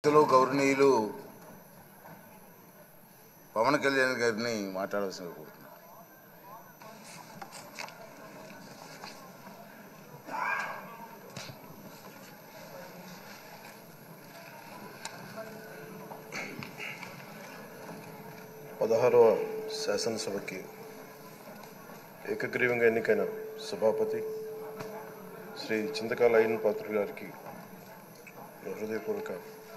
గౌరవనీయులు పవన్ కళ్యాణ్ గారిని మాట్లాడాల్సిందిగా కోరుతున్నాను. పదహారవ శాసనసభకి ఏకగ్రీవంగా ఎన్నికైన సభాపతి శ్రీ చింతకాల అయ్యన్ పాత్రుడు గారికి హృదయపూర్వక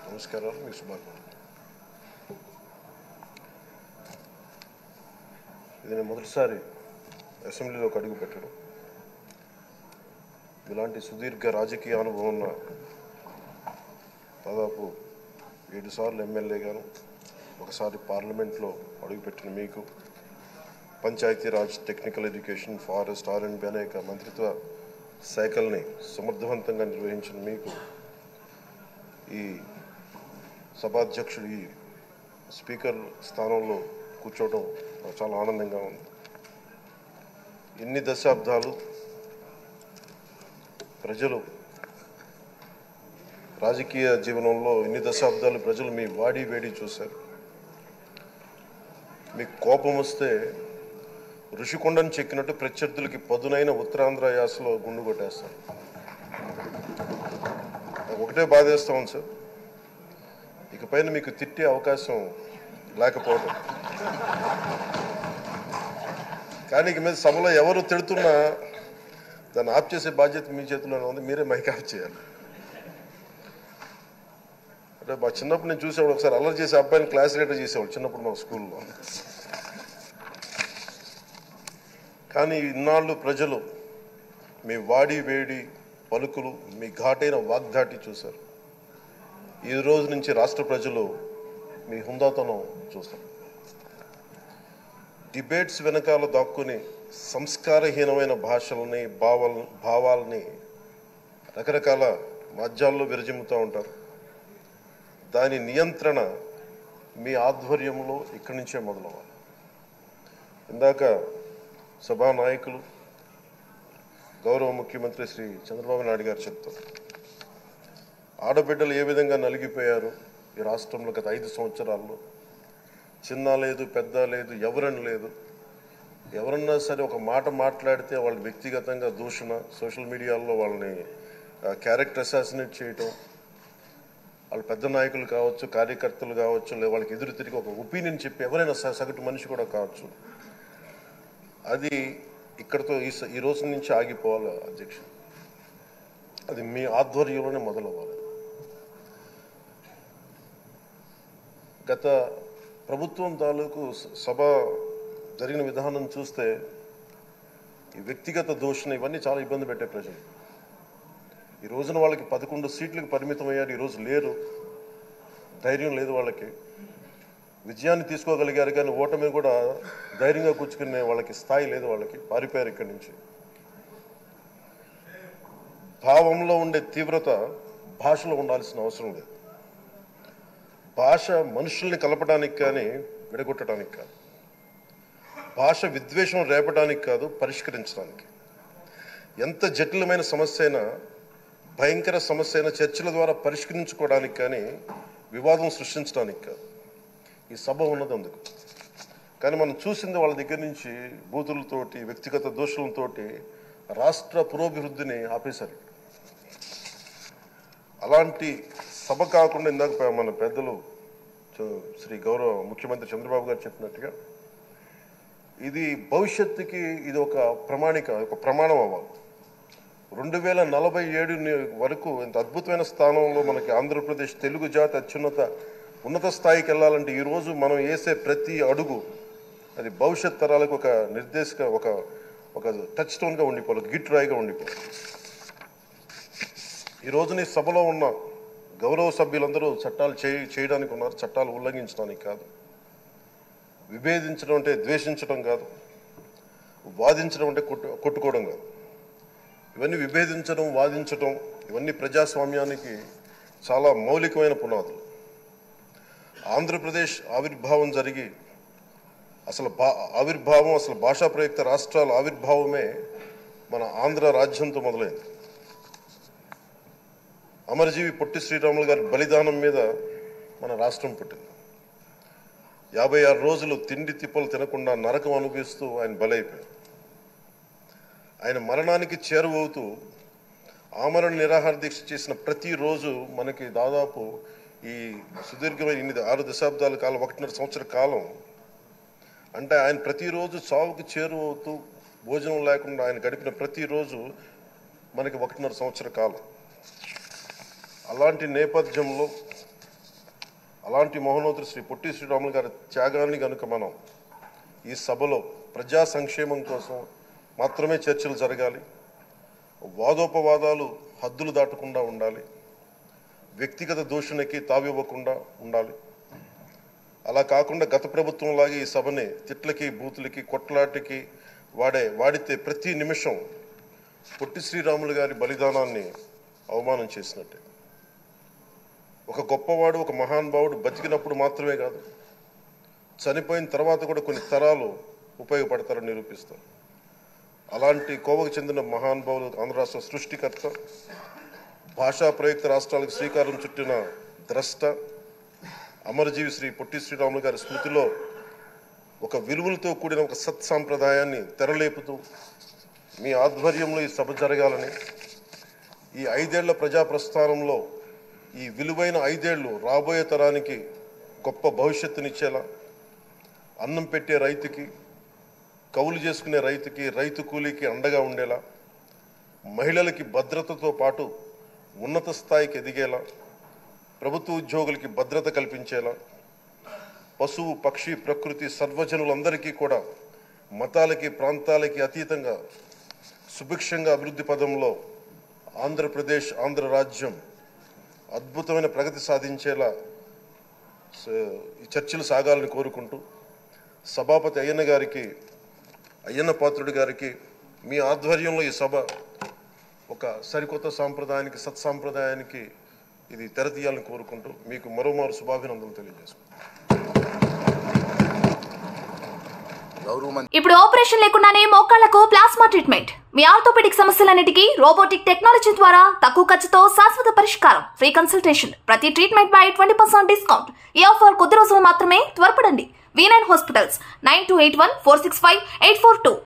నమస్కారాలు, మీ శుభాకాంక్షలు. ఇది నేను మొదటిసారి అసెంబ్లీలోకి అడుగు పెట్టడం. ఇలాంటి సుదీర్ఘ రాజకీయ అనుభవం ఉన్న దాదాపు 7 సార్లు ఎమ్మెల్యేగాను, ఒకసారి పార్లమెంట్లో అడుగుపెట్టిన మీకు, Panchayati Raj, technical education, forest, R&B అనేక మంత్రిత్వ శాఖల్ని సమర్థవంతంగా నిర్వహించిన మీకు ఈ సభాధ్యక్షుడు, ఈ స్పీకర్ స్థానంలో కూర్చోవడం నాకు చాలా ఆనందంగా ఉంది. ఇన్ని దశాబ్దాలు ప్రజలు రాజకీయ జీవనంలో ప్రజలు మీ వాడి వేడి చూశారు. మీకు కోపం వస్తే ఋషికొండను చెక్కినట్టు ప్రత్యర్థులకి పదునైన ఉత్తరాంధ్ర యాసలో గుండు కొట్టేస్తారు. ఒకటే బాధేస్తా ఉంది సార్, ఇకపైన మీకు తిట్టే అవకాశం లేకపోవడం. కానీ ఇక మీద సభలో ఎవరు తిడుతున్నా దాన్ని ఆఫ్ చేసే బాధ్యత మీ చేతిలోనే ఉంది. మీరే మైక్ ఆఫ్ చేయాలి. అంటే మా చిన్నప్పుడు నేను చూసేవాడు, ఒకసారి అల్లరి చేసే అబ్బాయిని క్లాస్ లీడర్ చేసేవాడు చిన్నప్పుడు మా స్కూల్లో. కానీ ఇన్నాళ్ళు ప్రజలు మీ వాడి వేడి పలుకులు, మీ ఘాటైన వాగ్దాటి చూశారు. ఈ రోజు నుంచి రాష్ట్ర ప్రజలు మీ హుందాతనం చూస్తారు. డిబేట్స్ వెనకాల దాక్కుని సంస్కారహీనమైన భాషలని, భావాలని రకరకాల మాధ్యాల్లో విరజిమ్ముతూ ఉంటారు. దాని నియంత్రణ మీ ఆధ్వర్యంలో ఇక్కడి నుంచే మొదలవ్వాలి. ఇందాక సభా నాయకులు, గౌరవ ముఖ్యమంత్రి శ్రీ చంద్రబాబు నాయుడు గారు చెప్తారు, ఆడబిడ్డలు ఏ విధంగా నలిగిపోయారు ఈ రాష్ట్రంలో గత 5 సంవత్సరాల్లో. చిన్న లేదు, పెద్ద లేదు, ఎవరని లేదు. ఎవరన్నా సరే ఒక మాట మాట్లాడితే వాళ్ళని వ్యక్తిగతంగా దూషణ, సోషల్ మీడియాలో వాళ్ళని క్యారెక్టర్ అసాసినేట్ చేయటం, వాళ్ళు పెద్ద నాయకులు కావచ్చు, కార్యకర్తలు కావచ్చు, లేదా వాళ్ళకి ఎదురు తిరిగి ఒక ఒపీనియన్ చెప్పి ఎవరైనా సగటు మనిషి కూడా కావచ్చు, అది ఇక్కడితో ఈ రోజు నుంచి ఆగిపోవాలి అధ్యక్ష. అది మీ ఆధ్వర్యంలోనే మొదలవ్వాలి. గత ప్రభుత్వం తాలూకు సభ జరిగిన విధానం చూస్తే ఈ వ్యక్తిగత దూషణ ఇవన్నీ చాలా ఇబ్బంది పెట్టే ప్రజలు. ఈ రోజున వాళ్ళకి 11 సీట్లకు పరిమితం అయ్యారు, ఈరోజు లేరు, ధైర్యం లేదు వాళ్ళకి. విజయాన్ని తీసుకోగలిగారు కానీ ఓటమి కూడా ధైర్యంగా కూర్చుకునే వాళ్ళకి స్థాయి లేదు, వాళ్ళకి పారిపోయారు ఇక్కడి నుంచి. భావంలో ఉండే తీవ్రత భాషలో ఉండాల్సిన అవసరం లేదు. భాష మనుషుల్ని కలపడానికి కానీ విడగొట్టడానికి కాదు. భాష విద్వేషం రేపడానికి కాదు, పరిష్కరించడానికి. ఎంత జటిలమైన సమస్య అయినా, భయంకర సమస్య అయినా చర్చల ద్వారా పరిష్కరించుకోవడానికి కానీ వివాదం సృష్టించడానికి కాదు. ఈ సభ ఉన్నది అందుకు. కానీ మనం చూసింది వాళ్ళ దగ్గర నుంచి బూతులతోటి, వ్యక్తిగత దోషులతోటి రాష్ట్ర పురోభివృద్ధిని ఆపేశారు. అలాంటి సభ కాకుండా ఇందాక మన పెద్దలు శ్రీ గౌరవ ముఖ్యమంత్రి చంద్రబాబు గారు చెప్పినట్టుగా ఇది భవిష్యత్తుకి ఇది ఒక ప్రమాణం అవ్వాలి. 2047 వరకు ఇంత అద్భుతమైన స్థానంలో మనకి ఆంధ్రప్రదేశ్ తెలుగు జాతి ఉన్నత స్థాయికి వెళ్ళాలంటే ఈరోజు మనం వేసే ప్రతి అడుగు అది భవిష్యత్ తరాలకు ఒక ఒక టచ్ స్టోన్గా ఉండిపోవాలి, గిట్ రాయిగా ఉండిపోవాలి. ఈరోజు నీ సభలో ఉన్న గౌరవ సభ్యులందరూ చట్టాలు చేయడానికి ఉన్నారు, చట్టాలు ఉల్లంఘించడానికి కాదు. విభేదించడం అంటే ద్వేషించడం కాదు, వాదించడం అంటే కొట్టుకోవడం కాదు. ఇవన్నీ విభేదించడం, వాదించడం ఇవన్నీ ప్రజాస్వామ్యానికి చాలా మౌలికమైన పునాదులు. ఆంధ్రప్రదేశ్ ఆవిర్భావం జరిగి అసలు భాషా ప్రయుక్త రాష్ట్రాల ఆవిర్భావమే మన ఆంధ్ర రాజ్యంతో మొదలైంది. అమరజీవి పొట్టి శ్రీరాములు గారి బలిదానం మీద మన రాష్ట్రం పుట్టింది. 56 రోజులు తిండి తిప్పలు తినకుండా నరకం అనుభవిస్తూ ఆయన బలైపోయారు. ఆయన మరణానికి చేరువవుతూ ఆమరణ నిరాహార దీక్ష చేసిన ప్రతిరోజు మనకి దాదాపు ఈ సుదీర్ఘమైన 6 దశాబ్దాల కాలం, 1.5 సంవత్సర కాలం అంటే ఆయన ప్రతిరోజు చావుకి చేరువవుతూ భోజనం లేకుండా ఆయన గడిపిన ప్రతిరోజు మనకి 1.5 సంవత్సర కాలం. అలాంటి నేపథ్యంలో అలాంటి మహోన్నతుడు శ్రీ పొట్టి శ్రీరాములు గారి త్యాగాన్ని కనుక మనం ఈ సభలో ప్రజా సంక్షేమం కోసం మాత్రమే చర్చలు జరగాలి, వాదోపవాదాలు హద్దులు దాటకుండా ఉండాలి, వ్యక్తిగత దూషణకి తావివ్వకుండా ఉండాలి. అలా కాకుండా గత ప్రభుత్వం లాగా ఈ సభని తిట్లకి, బూతులకి, కొట్లాటికి వాడితే ప్రతి నిమిషం పొట్టి శ్రీరాములు గారి బలిదానాన్ని అవమానం చేసినట్టే. ఒక గొప్పవాడు, ఒక మహానుభావుడు బతికినప్పుడు మాత్రమే కాదు, చనిపోయిన తర్వాత కూడా కొన్ని తరాలు ఉపయోగపడతారని నిరూపిస్తారు. అలాంటి కోవకు చెందిన మహానుభావులు ఆంధ్ర రాష్ట్ర సృష్టికర్త, భాషా ప్రయుక్త రాష్ట్రాలకు శ్రీకారం చుట్టిన ద్రష్ట, అమరజీవి శ్రీ పొట్టి శ్రీరాములు గారి స్మృతిలో ఒక విలువలతో కూడిన ఒక సత్సాంప్రదాయాన్ని తెరలేపుతూ మీ ఆధ్వర్యంలో ఈ సభ జరగాలని, ఈ 5 ఏళ్ల ప్రజా ప్రస్థానంలో ఈ విలువైన 5 ఏళ్ళు రాబోయే తరానికి గొప్ప భవిష్యత్తునిచ్చేలా, అన్నం పెట్టే రైతుకి, కౌలు చేసుకునే రైతుకి, రైతు కూలీకి అండగా ఉండేలా, మహిళలకి భద్రతతో పాటు ఉన్నత స్థాయికి ఎదిగేలా, ప్రభుత్వ ఉద్యోగులకి భద్రత కల్పించేలా, పశువు, పక్షి, ప్రకృతి, సర్వజనులందరికీ కూడా మతాలకి, ప్రాంతాలకి అతీతంగా సుభిక్షంగా అభివృద్ధి పదంలో ఆంధ్రప్రదేశ్, ఆంధ్ర రాజ్యం అద్భుతమైన ప్రగతి సాధించేలా ఈ చర్చలు సాగాలని కోరుకుంటూ, సభాపతి అయ్యన్న పాత్రుడు గారికి మీ ఆధ్వర్యంలో ఈ సభ ఒక సరికొత్త సాంప్రదాయానికి, సత్సాంప్రదాయానికి ఇది తెరతీయాలని కోరుకుంటూ మీకు మరోమారు శుభాభినందనలు తెలియజేసుకుంటాను. ఇప్పుడు ఆపరేషన్ లేకుండానే మోకాళ్లకు ప్లాస్మా ట్రీట్మెంట్. మీ ఆర్థోపెడిక్ సమస్యలన్నిటికీ రోబోటిక్ టెక్నాలజీ ద్వారా తక్కువ ఖర్చుతో శాశ్వత పరిష్కారం. Free consultation. ప్రతి ట్రీట్మెంట్ పై 20% డిస్కౌంట్. ఈ ఆఫర్ కొద్ది రోజులు మాత్రమే. త్వరపడండి. V9 hospitals 9281465842.